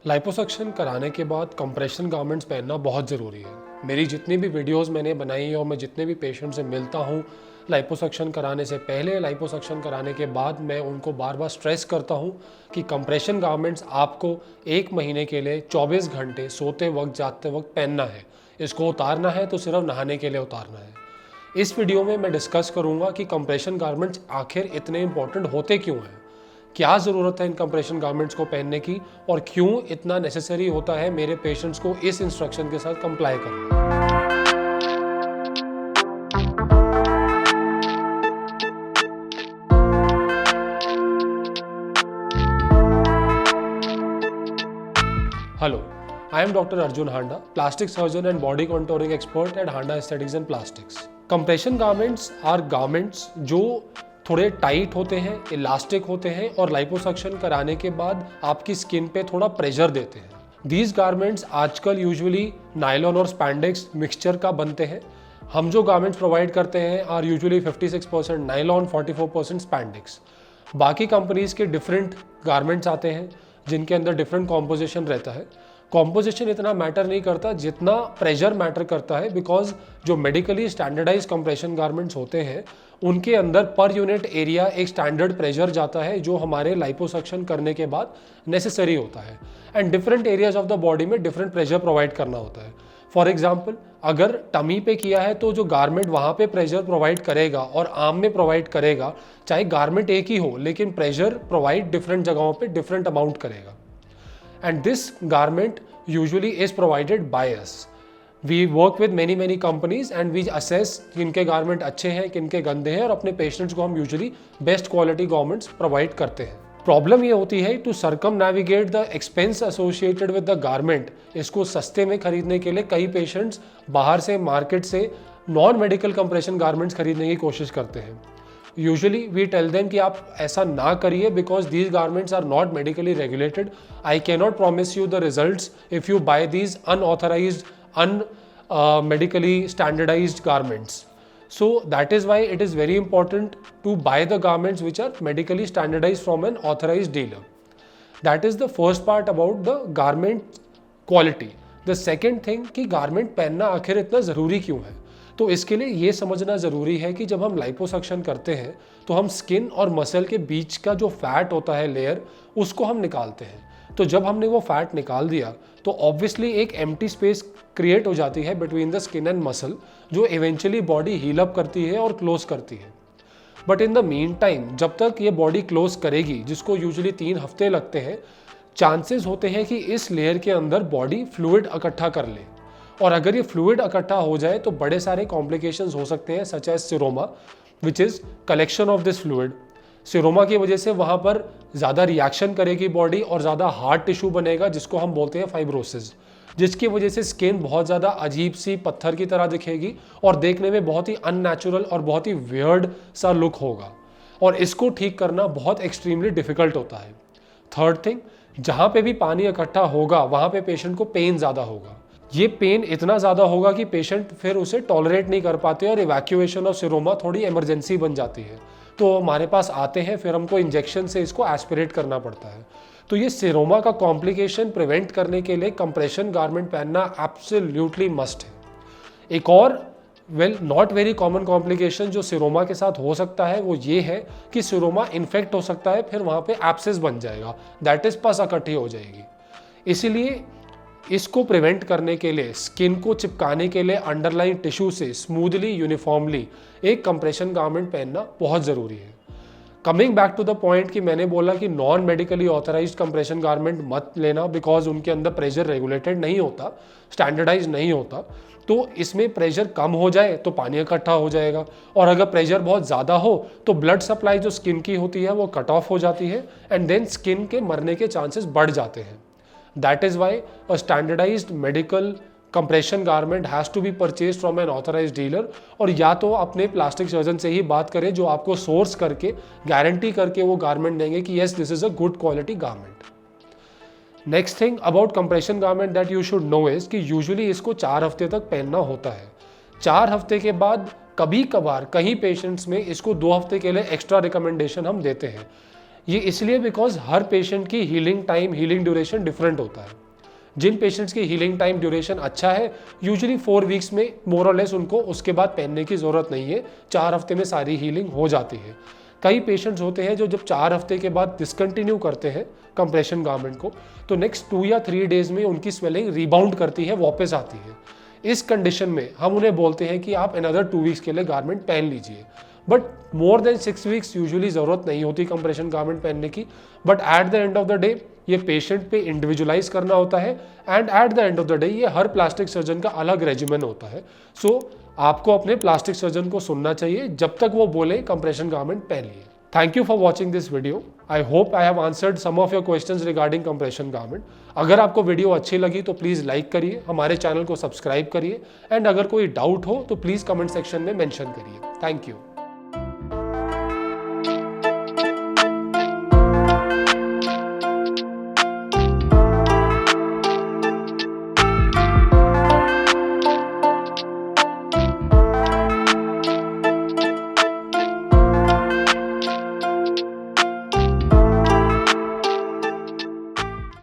Liposuction कराने के बाद कंप्रेशन गारमेंट्स पहनना बहुत ज़रूरी है। मेरी जितनी भी वीडियोस मैंने बनाई है और मैं जितने भी पेशेंट से मिलता हूँ लाइपोसक्शन कराने से पहले, लाइपोसक्शन कराने के बाद, मैं उनको बार बार स्ट्रेस करता हूँ कि कंप्रेशन गारमेंट्स आपको 1 महीने के लिए 24 घंटे सोते वक्त जागते वक्त पहनना है। इसको उतारना है तो सिर्फ नहाने के लिए उतारना है। इस वीडियो में मैं डिस्कस करूँगा कि कंप्रेशन गारमेंट्स आखिर इतने इंपॉर्टेंट होते क्यों हैं, क्या ज़रूरत है इन कंप्रेशन गारमेंट्स को पहनने की और क्यों इतना नेसेसरी होता है मेरे पेशेंट्स को इस इंस्ट्रक्शन के साथ कंप्लाई करना। Hello, I am doctor Arjun Handa, plastic surgeon and body contouring expert at Handa aesthetics and plastics. Compression garments are garments जो थोड़े टाइट होते हैं, इलास्टिक होते हैं और लाइपोसक्शन कराने के बाद आपकी स्किन पे थोड़ा प्रेशर देते हैं। दीज गारमेंट्स आजकल यूजुअली नायलॉन और स्पैंडेक्स मिक्सचर का बनते हैं। हम जो गारमेंट्स प्रोवाइड करते हैं आर यूजुअली 56% नायलॉन, 44% स्पैंडेक्स। बाकी कंपनीज के डिफरेंट गारमेंट्स आते हैं जिनके अंदर डिफरेंट कॉम्पोजिशन रहता है। कॉम्पोजिशन इतना मैटर नहीं करता जितना प्रेशर मैटर करता है, बिकॉज जो मेडिकली स्टैंडर्डाइज कंप्रेशन गारमेंट्स होते हैं उनके अंदर पर यूनिट एरिया एक स्टैंडर्ड प्रेशर जाता है जो हमारे लाइपोसक्शन करने के बाद नेसेसरी होता है। And different areas of the body में डिफरेंट प्रेशर प्रोवाइड करना होता है। फॉर एग्जाम्पल, अगर टमी पे किया है तो जो गारमेंट वहाँ पे प्रेशर प्रोवाइड करेगा और आर्म में प्रोवाइड करेगा, चाहे गारमेंट एक ही हो लेकिन प्रेशर प्रोवाइड डिफरेंट जगहों पे डिफरेंट अमाउंट करेगा। And this garment usually is provided by us. We work with many companies and we assess किनके गारमेंट अच्छे हैं, किनके गंदे हैं और अपने पेशेंट्स को हम usually best quality garments provide करते हैं। प्रॉब्लम ये होती है to circumnavigate the expense associated with the garment. इसको सस्ते में खरीदने के लिए कई पेशेंट्स बाहर से मार्केट से नॉन मेडिकल कंप्रेशन गारमेंट्स खरीदने की कोशिश करते हैं। यूजुअली वी टेल देम कि आप ऐसा ना करिए because these garments are not medically regulated. I can not promise you the results if you buy these unauthorised medically standardised garments. So that is why it is very important to buy the garments which are medically standardized from an authorized dealer. That is the first part about the garment quality. The second thing कि garment पहनना आखिर इतना ज़रूरी क्यों है, तो इसके लिए ये समझना ज़रूरी है कि जब हम लाइपोसक्शन करते हैं तो हम स्किन और मसल के बीच का जो फैट होता है लेयर, उसको हम निकालते हैं। तो जब हमने वो फैट निकाल दिया तो ऑब्वियसली एक एम्प्टी स्पेस क्रिएट हो जाती है between the skin and muscle, जो इवेंचुअली बॉडी हील अप करती है और क्लोज करती है। But in the mean time जब तक ये बॉडी क्लोज करेगी, जिसको यूजुअली 3 हफ्ते लगते हैं, चांसेस होते हैं कि इस लेयर के अंदर बॉडी फ्लूइड इकट्ठा कर ले। और अगर ये फ्लूइड इकट्ठा हो जाए तो बड़े सारे कॉम्प्लिकेशंस हो सकते हैं, such as seroma which is collection of this fluid. Seroma की वजह से वहाँ पर ज़्यादा रिएक्शन करेगी बॉडी और ज़्यादा हार्ड टिश्यू बनेगा जिसको हम बोलते हैं फाइब्रोसिस, जिसकी वजह से स्किन बहुत ज़्यादा अजीब सी पत्थर की तरह दिखेगी और देखने में बहुत ही अननेचुरल और बहुत ही वियर्ड सा लुक होगा। और इसको ठीक करना बहुत एक्सट्रीमली डिफिकल्ट होता है। थर्ड थिंग, जहाँ पे भी पानी इकट्ठा होगा वहाँ पे पेशेंट को पेन ज़्यादा होगा। ये पेन इतना ज़्यादा होगा कि पेशेंट फिर उसे टॉलरेट नहीं कर पाते और इवैक्यूएशन ऑफ सिरोमा थोड़ी इमरजेंसी बन जाती है। तो हमारे पास आते हैं, फिर हमको इंजेक्शन से इसको एस्पिरेट करना पड़ता है। तो ये सिरोमा का कॉम्प्लिकेशन प्रिवेंट करने के लिए कंप्रेशन गारमेंट पहनना एब्सोल्युटली मस्ट है। एक और नॉट वेरी कॉमन कॉम्प्लिकेशन जो सिरोमा के साथ हो सकता है वो ये है कि सिरोमा इन्फेक्ट हो सकता है, फिर वहाँ पे एब्सेस बन जाएगा, दैट इज पस इकट्ठी हो जाएगी। इसीलिए इसको प्रिवेंट करने के लिए, स्किन को चिपकाने के लिए अंडरलाइन टिश्यू से स्मूथली यूनिफॉर्मली एक कंप्रेशन गारमेंट पहनना बहुत ज़रूरी है। Coming back to the point कि मैंने बोला कि non medically authorised compression garment मत लेना बिकॉज उनके अंदर प्रेशर रेगुलेटेड नहीं होता, स्टैंडर्डाइज नहीं होता। तो इसमें प्रेशर कम हो जाए तो पानी इकट्ठा हो जाएगा, और अगर प्रेशर बहुत ज़्यादा हो तो ब्लड सप्लाई जो स्किन की होती है वो कट ऑफ हो जाती है एंड देन स्किन के मरने के चांसेस बढ़ जाते हैं। That is why a standardized medical compression garment has to be purchased from an authorized dealer, और या तो अपने प्लास्टिक सर्जन से ही बात करें जो आपको सोर्स करके गारंटी करके वो गारमेंट देंगे कि yes this is a good quality garment. Next thing about compression garment that you should know is कि यूजुअली इसको 4 हफ्ते तक पहनना होता है। 4 हफ्ते के बाद कभी कभार कहीं पेशेंट्स में इसको 2 हफ्ते के लिए एक्स्ट्रा रिकमेंडेशन हम देते हैं। ये इसलिए बिकॉज हर पेशेंट की healing time, healing duration different होता है। जिन पेशेंट्स की हीलिंग टाइम ड्यूरेशन अच्छा है, यूजुअली 4 वीक्स में मोर और लेस उनको उसके बाद पहनने की ज़रूरत नहीं है, 4 हफ्ते में सारी हीलिंग हो जाती है। कई पेशेंट्स होते हैं जो जब 4 हफ्ते के बाद डिसकंटिन्यू करते हैं कंप्रेशन गारमेंट को, तो नेक्स्ट 2 या 3 डेज में उनकी स्वेलिंग रिबाउंड करती है, वापस आती है। इस कंडीशन में हम उन्हें बोलते हैं कि आप अनदर 2 वीक्स के लिए गारमेंट पहन लीजिए। But more than 6 weeks usually ज़रूरत नहीं होती कंप्रेशन गारमेंट पहनने की। But at the end of the day ये पेशेंट पे इंडिविजुअलाइज करना होता है, and at the end of the day ये हर प्लास्टिक सर्जन का अलग रेजिमेन होता है। सो आपको अपने प्लास्टिक सर्जन को सुनना चाहिए जब तक वो बोले कंप्रेशन गारमेंट पहनिए। Thank you for watching this video. I hope I have answered some of your questions regarding compression garment. अगर आपको वीडियो अच्छी लगी तो प्लीज़ लाइक करिए, हमारे चैनल को सब्सक्राइब करिए, एंड अगर कोई डाउट हो तो प्लीज़ कमेंट सेक्शन में मेंशन करिए। Thank you.